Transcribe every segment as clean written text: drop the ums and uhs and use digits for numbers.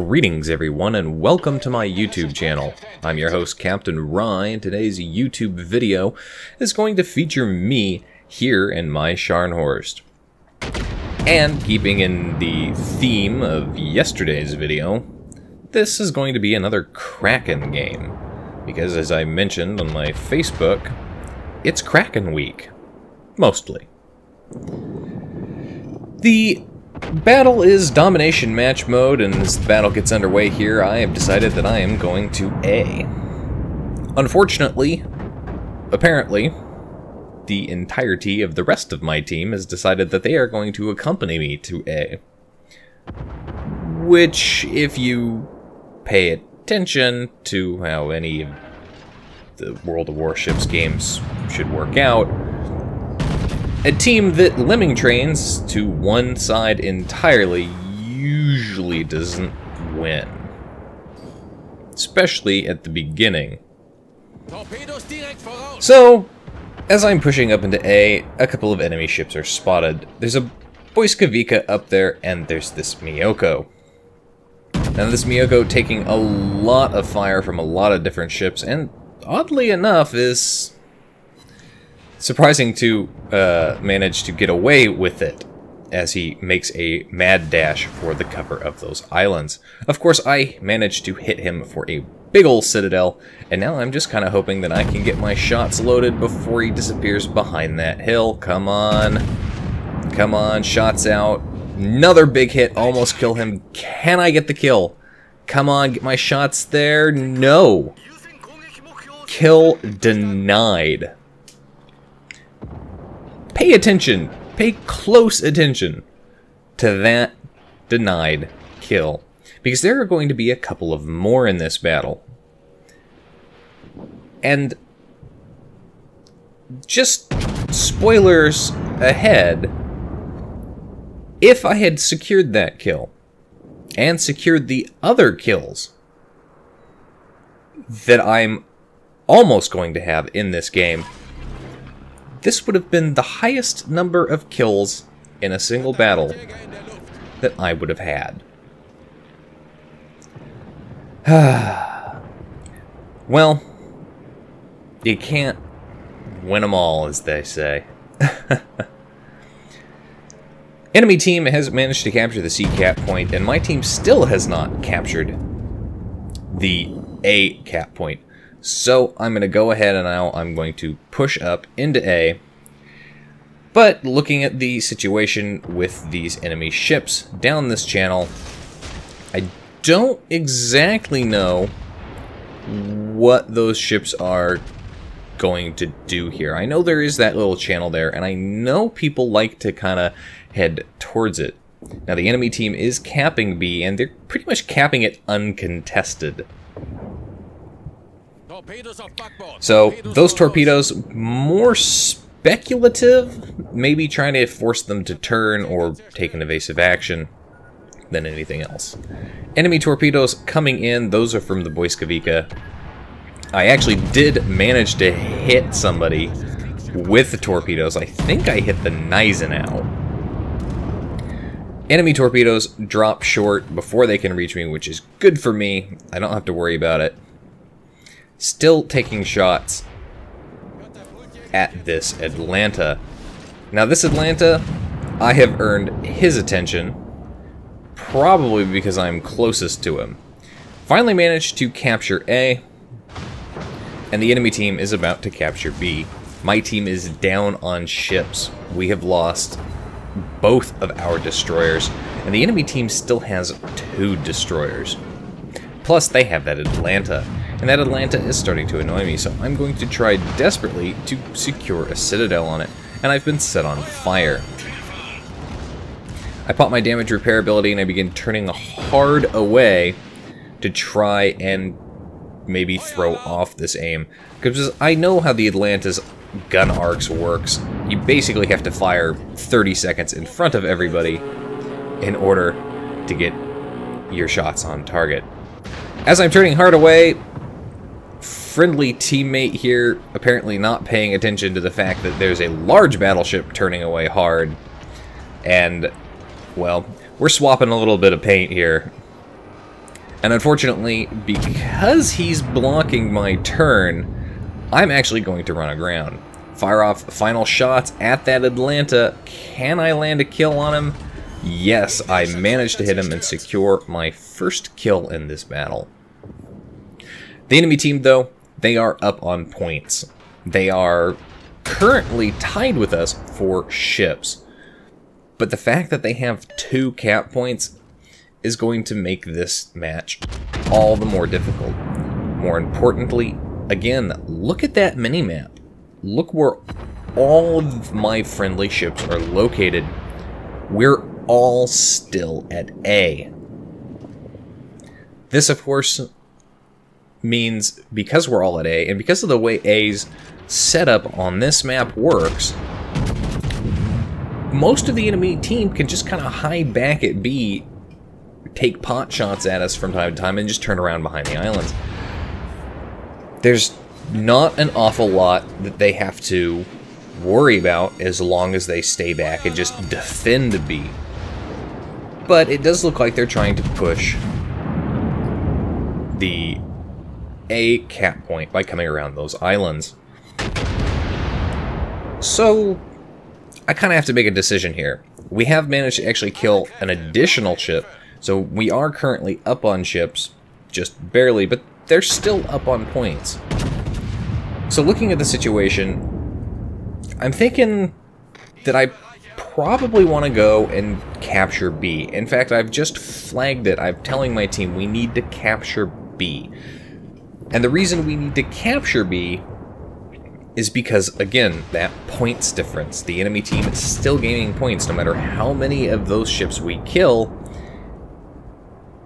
Greetings everyone and welcome to my YouTube channel. I'm your host Captain Rye, and today's YouTube video is going to feature me here in my Scharnhorst. And keeping in the theme of yesterday's video, this is going to be another Kraken game. Because as I mentioned on my Facebook, it's Kraken week. Mostly. The battle is domination match mode, and as the battle gets underway here, I have decided that I am going to A. Unfortunately, apparently, the entirety of the rest of my team has decided that they are going to accompany me to A. Which, if you pay attention to how any of the World of Warships games should work out, a team that lemming trains to one side entirely usually doesn't win. Especially at the beginning. So, as I'm pushing up into A, a couple of enemy ships are spotted. There's a Boiskavika up there, and there's this Miyoko. Now this Miyoko taking a lot of fire from a lot of different ships, and oddly enough is surprising to manage to get away with it as he makes a mad dash for the cover of those islands. Of course, I managed to hit him for a big ol' citadel, and now I'm just kind of hoping that I can get my shots loaded before he disappears behind that hill. Come on. Come on, shots out. Another big hit, almost kill him. Can I get the kill? Come on, get my shots there. No. Kill denied. Pay attention, pay close attention to that denied kill, because there are going to be a couple of more in this battle. And just spoilers ahead, if I had secured that kill and secured the other kills that I'm almost going to have in this game, this would have been the highest number of kills in a single battle that I would have had. Well, you can't win them all, as they say. Enemy team has managed to capture the C cap point, and my team still has not captured the A cap point. So I'm going to go ahead and now I'm going to push up into A. But looking at the situation with these enemy ships down this channel, I don't exactly know what those ships are going to do here. I know there is that little channel there, and I know people like to kind of head towards it. Now the enemy team is capping B, and they're pretty much capping it uncontested. So those torpedoes, more speculative, maybe trying to force them to turn or take an evasive action than anything else. Enemy torpedoes coming in, those are from the Boiskavika. I actually did manage to hit somebody with the torpedoes. I think I hit the Gneisenau. Enemy torpedoes drop short before they can reach me, which is good for me. I don't have to worry about it. Still taking shots at this Atlanta. Now this Atlanta, I have earned his attention, probably because I'm closest to him. Finally managed to capture A, and the enemy team is about to capture B. My team is down on ships. We have lost both of our destroyers, and the enemy team still has 2 destroyers. Plus they have that Atlanta. And that Atlanta is starting to annoy me, so I'm going to try desperately to secure a citadel on it. And I've been set on fire. I pop my damage repair ability and I begin turning hard away to try and maybe throw off this aim. Because I know how the Atlanta's gun arcs works. You basically have to fire 30 seconds in front of everybody in order to get your shots on target. As I'm turning hard away, friendly teammate here apparently not paying attention to the fact that there's a large battleship turning away hard. And, well, we're swapping a little bit of paint here. And unfortunately, because he's blocking my turn, I'm actually going to run aground. Fire off final shots at that Atlanta. Can I land a kill on him? Yes, I managed to hit him and secure my first kill in this battle. The enemy team, though, they are up on points. They are currently tied with us for ships. But the fact that they have 2 cap points is going to make this match all the more difficult. More importantly, again, look at that mini-map. Look where all of my friendly ships are located. We're all still at A. This, of course, means because we're all at A, and because of the way A's setup on this map works, most of the enemy team can just kind of hide back at B, take pot shots at us from time to time, and just turn around behind the islands. There's not an awful lot that they have to worry about as long as they stay back and just defend B. But it does look like they're trying to push the A cap point by coming around those islands. So I kind of have to make a decision here. We have managed to actually kill an additional ship, so we are currently up on ships, just barely, but they're still up on points. So looking at the situation, I'm thinking that I probably want to go and capture B. In fact, I've just flagged it. I'm telling my team we need to capture B. And the reason we need to capture B is because, again, that points difference. The enemy team is still gaining points no matter how many of those ships we kill.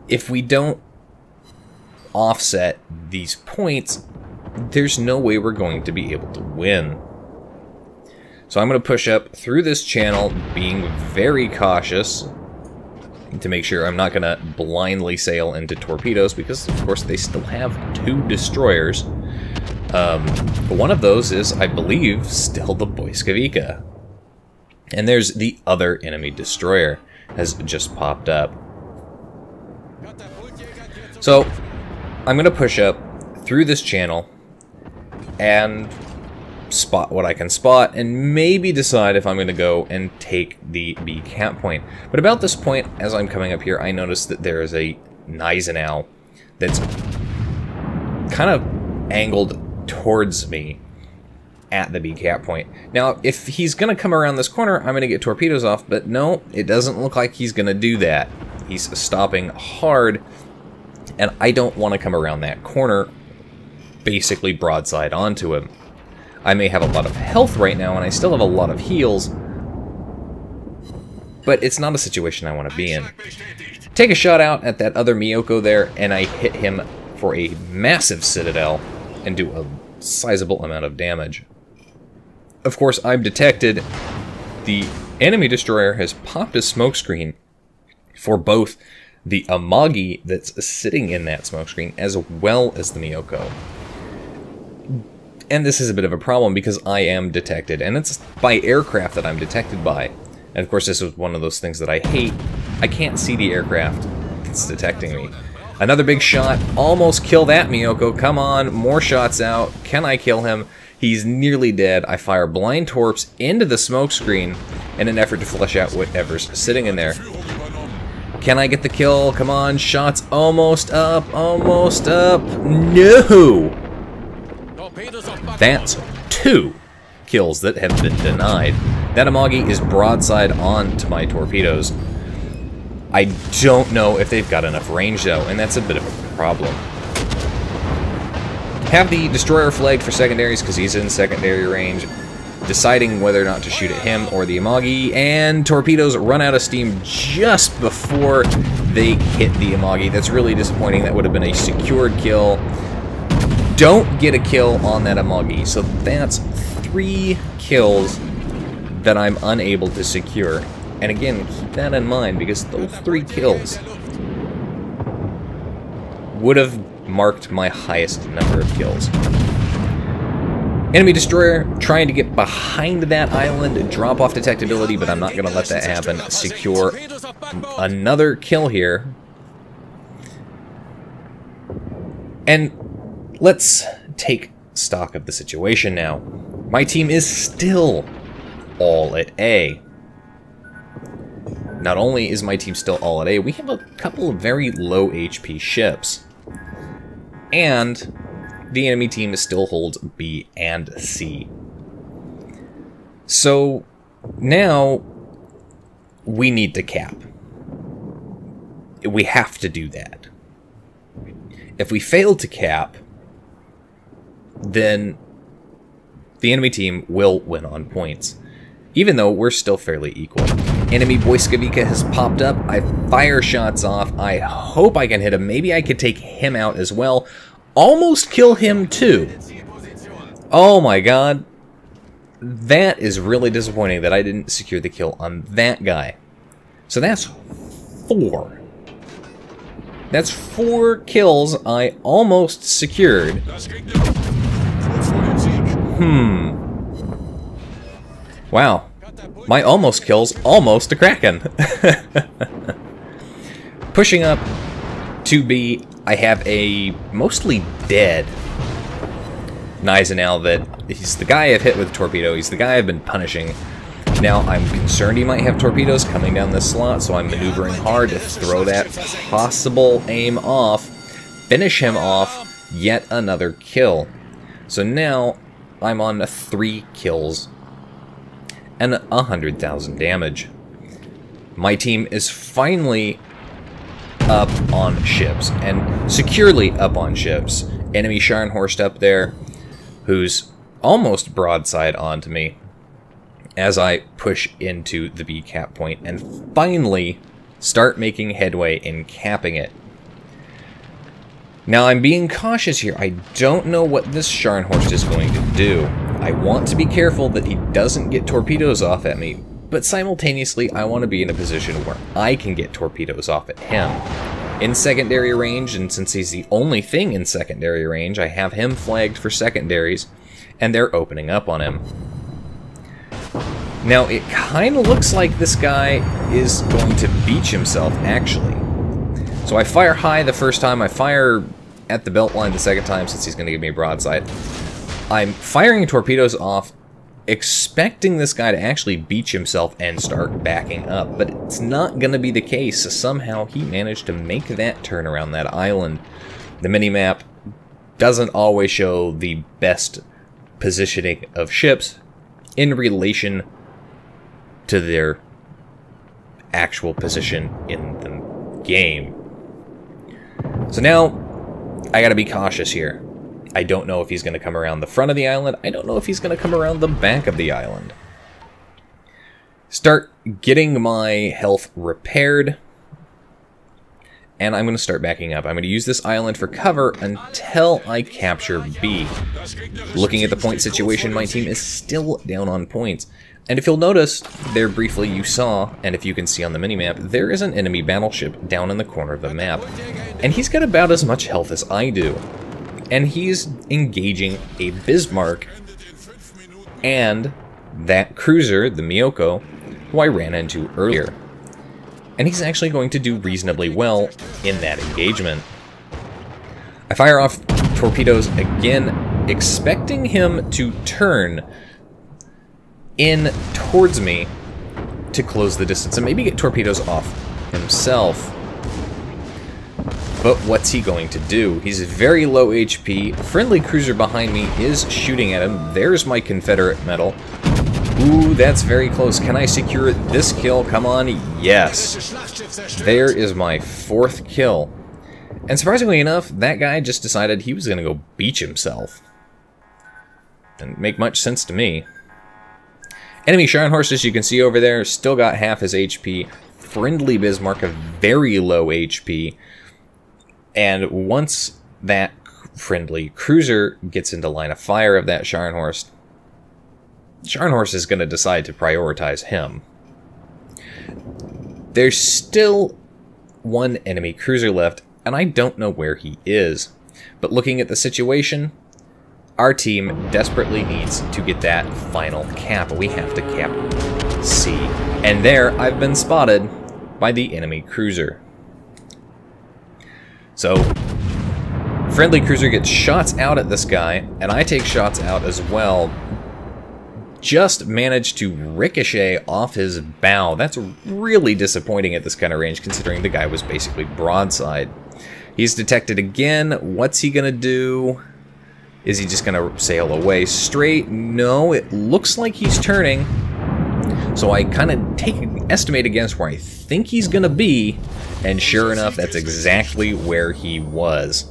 If we don't offset these points, there's no way we're going to be able to win. So I'm going to push up through this channel, being very cautious to make sure I'm not going to blindly sail into torpedoes, because of course they still have 2 destroyers. One of those is, I believe, still the Boiskavika. And there's the other enemy destroyer has just popped up. So I'm going to push up through this channel and spot what I can spot, and maybe decide if I'm going to go and take the B cap point. But about this point, as I'm coming up here, I notice that there is a Gneisenau that's kind of angled towards me at the B cap point. Now, if he's going to come around this corner, I'm going to get torpedoes off, but no, it doesn't look like he's going to do that. He's stopping hard, and I don't want to come around that corner, basically broadside onto him. I may have a lot of health right now, and I still have a lot of heals, but it's not a situation I want to be in. Take a shot out at that other Miyoko there, and I hit him for a massive citadel and do a sizable amount of damage. Of course, I'm detected. The enemy destroyer has popped a smokescreen for both the Amagi that's sitting in that smokescreen as well as the Miyoko. And this is a bit of a problem because I am detected, and it's by aircraft that I'm detected by. And of course this is one of those things that I hate. I can't see the aircraft that's detecting me. Another big shot, almost kill that Miyoko, come on, more shots out, can I kill him? He's nearly dead. I fire blind torps into the smokescreen in an effort to flush out whatever's sitting in there. Can I get the kill? Come on, shots almost up, no! That's 2 kills that have been denied. That Amagi is broadside on to my torpedoes. I don't know if they've got enough range though, and that's a bit of a problem. Have the destroyer flagged for secondaries because he's in secondary range, deciding whether or not to shoot at him or the Amagi, and torpedoes run out of steam just before they hit the Amagi. That's really disappointing. That would have been a secured kill. Don't get a kill on that Amagi, so that's 3 kills that I'm unable to secure. And again, keep that in mind, because those 3 kills would have marked my highest number of kills. Enemy destroyer trying to get behind that island, drop off detectability, but I'm not going to let that happen. Secure another kill here. And let's take stock of the situation now. My team is still all at A. Not only is my team still all at A, we have a couple of very low HP ships. And the enemy team still holds B and C. So now we need to cap. We have to do that. If we fail to cap, then the enemy team will win on points, even though we're still fairly equal. Enemy Boyskavika has popped up. I fire shots off. I hope I can hit him. Maybe I could take him out as well. Almost kill him too. Oh my god. That is really disappointing that I didn't secure the kill on that guy. So that's 4. That's 4 kills I almost secured. Wow. My almost kills almost a Kraken. Pushing up to B, I have a mostly dead Gneisenau that he's the guy I've hit with a torpedo. He's the guy I've been punishing. Now, I'm concerned he might have torpedoes coming down this slot, so I'm maneuvering hard to throw that possible aim off, finish him off, yet another kill. So now, I'm on 3 kills and 100,000 damage. My team is finally up on ships, and securely up on ships. Enemy Scharnhorst up there, who's almost broadside onto me as I push into the B cap point and finally start making headway in capping it. Now I'm being cautious here. I don't know what this Scharnhorst is going to do. I want to be careful that he doesn't get torpedoes off at me, but simultaneously I want to be in a position where I can get torpedoes off at him. In secondary range, and since he's the only thing in secondary range, I have him flagged for secondaries, and they're opening up on him. Now, it kind of looks like this guy is going to beach himself, actually. So I fire high the first time, I fire at the belt line the second time, since he's going to give me a broadside. I'm firing torpedoes off, expecting this guy to actually beach himself and start backing up, but it's not going to be the case. So somehow he managed to make that turn around that island. The minimap doesn't always show the best positioning of ships in relation to their actual position in the game. So now I gotta be cautious here. I don't know if he's going to come around the front of the island. I don't know if he's going to come around the back of the island. Start getting my health repaired. And I'm going to start backing up. I'm going to use this island for cover until I capture B. Looking at the point situation, my team is still down on points. And if you'll notice, there briefly you saw, and if you can see on the minimap, there is an enemy battleship down in the corner of the map. And he's got about as much health as I do. And he's engaging a Bismarck and that cruiser, the Miyoko, who I ran into earlier. And he's actually going to do reasonably well in that engagement. I fire off torpedoes again, expecting him to turn in towards me to close the distance and maybe get torpedoes off himself. But what's he going to do? He's very low HP. Friendly cruiser behind me is shooting at him. There's my Confederate medal. Ooh, that's very close. Can I secure this kill? Come on. Yes. There is my 4th kill. And surprisingly enough, that guy just decided he was going to go beach himself. Didn't make much sense to me. Enemy Scharnhorst, as you can see over there, still got half his HP. Friendly Bismarck, a very low HP. And once that friendly cruiser gets into line of fire of that Scharnhorst, Scharnhorst is going to decide to prioritize him. There's still one enemy cruiser left, and I don't know where he is. But looking at the situation, our team desperately needs to get that final cap. We have to cap C. And there, I've been spotted by the enemy cruiser. So, Friendly cruiser gets shots out at this guy, and I take shots out as well. Just managed to ricochet off his bow. That's really disappointing at this kind of range, considering the guy was basically broadside. He's detected again. What's he gonna do? Is he just gonna sail away straight? No, it looks like he's turning. So I kind of take an estimate against where I think he's gonna be, and sure enough, that's exactly where he was.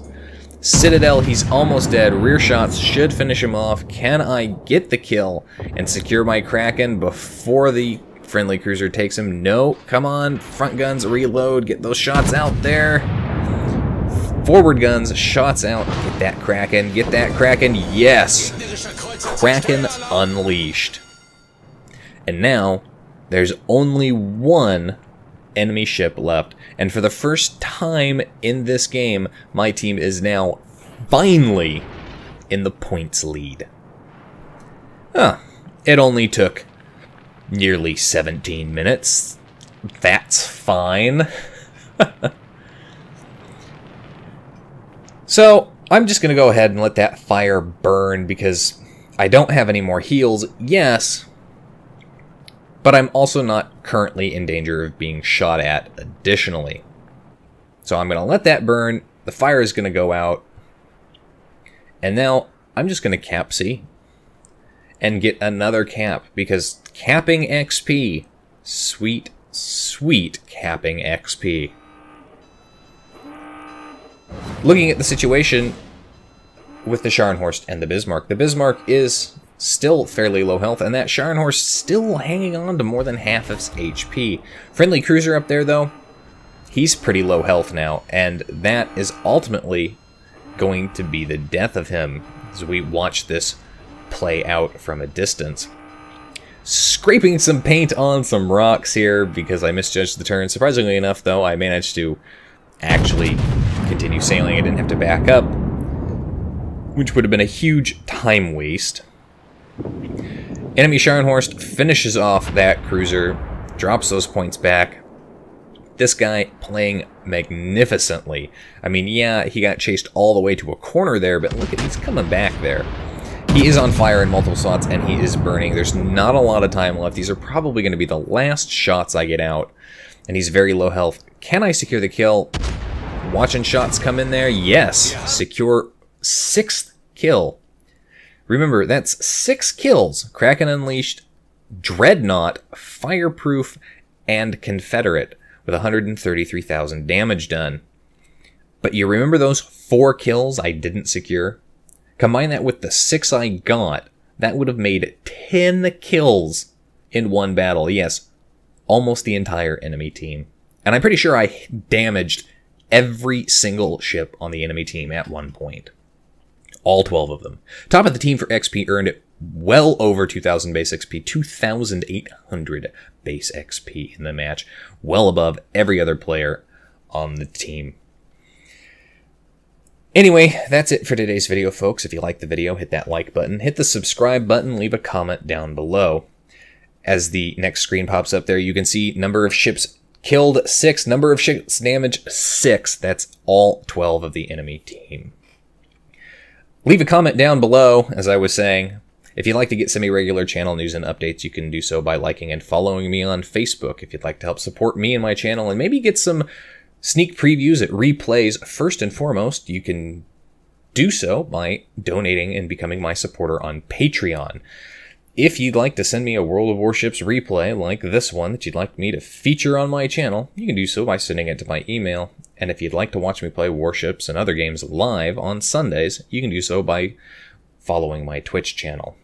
Citadel, he's almost dead. Rear shots should finish him off. Can I get the kill and secure my Kraken before the friendly cruiser takes him? No. Come on. Front guns, reload. Get those shots out there. Forward guns, shots out. Get that Kraken. Get that Kraken. Yes. Kraken unleashed. And now, there's only one enemy ship left, and for the first time in this game, my team is now finally in the points lead. It only took nearly 17 minutes. That's fine. So, I'm just gonna go ahead and let that fire burn because I don't have any more heals, yes, but I'm also not currently in danger of being shot at additionally. So I'm going to let that burn, the fire is going to go out, and now I'm just going to cap C and get another cap, because capping XP, sweet, sweet capping XP. Looking at the situation with the Scharnhorst and the Bismarck is still fairly low health, and that Scharnhorst still hanging on to more than half of its HP. Friendly cruiser up there, though, he's pretty low health now, and that is ultimately going to be the death of him as we watch this play out from a distance. Scraping some paint on some rocks here because I misjudged the turn. Surprisingly enough, though, I managed to actually continue sailing. I didn't have to back up, which would have been a huge time waste. Enemy Scharnhorst finishes off that cruiser, drops those points back. This guy playing magnificently. I mean, yeah, he got chased all the way to a corner there, but look at, he's coming back there. He is on fire in multiple spots, and he is burning. There's not a lot of time left. These are probably going to be the last shots I get out, and he's very low health. Can I secure the kill? Watching shots come in there. Yes. Secure 6th kill. Remember, that's 6 kills. Kraken Unleashed, Dreadnought, Fireproof, and Confederate with 133,000 damage done. But you remember those 4 kills I didn't secure? Combine that with the 6 I got, that would have made 10 kills in one battle. Yes, almost the entire enemy team. And I'm pretty sure I damaged every single ship on the enemy team at one point. All 12 of them. Top of the team for XP earned well over 2,000 base XP, 2,800 base XP in the match, well above every other player on the team. Anyway, that's it for today's video, folks. If you liked the video, hit that like button, hit the subscribe button, leave a comment down below. As the next screen pops up there, you can see number of ships killed 6, number of ships damaged 6. That's all 12 of the enemy team. Leave a comment down below, as I was saying. If you'd like to get semi-regular channel news and updates, you can do so by liking and following me on Facebook. If you'd like to help support me and my channel and maybe get some sneak previews at replays, first and foremost, you can do so by donating and becoming my supporter on Patreon. If you'd like to send me a World of Warships replay like this one that you'd like me to feature on my channel, you can do so by sending it to my email. And if you'd like to watch me play Warships and other games live on Sundays, you can do so by following my Twitch channel.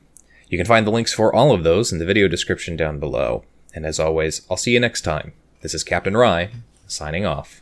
You can find the links for all of those in the video description down below. And as always, I'll see you next time. This is Captain Rye, signing off.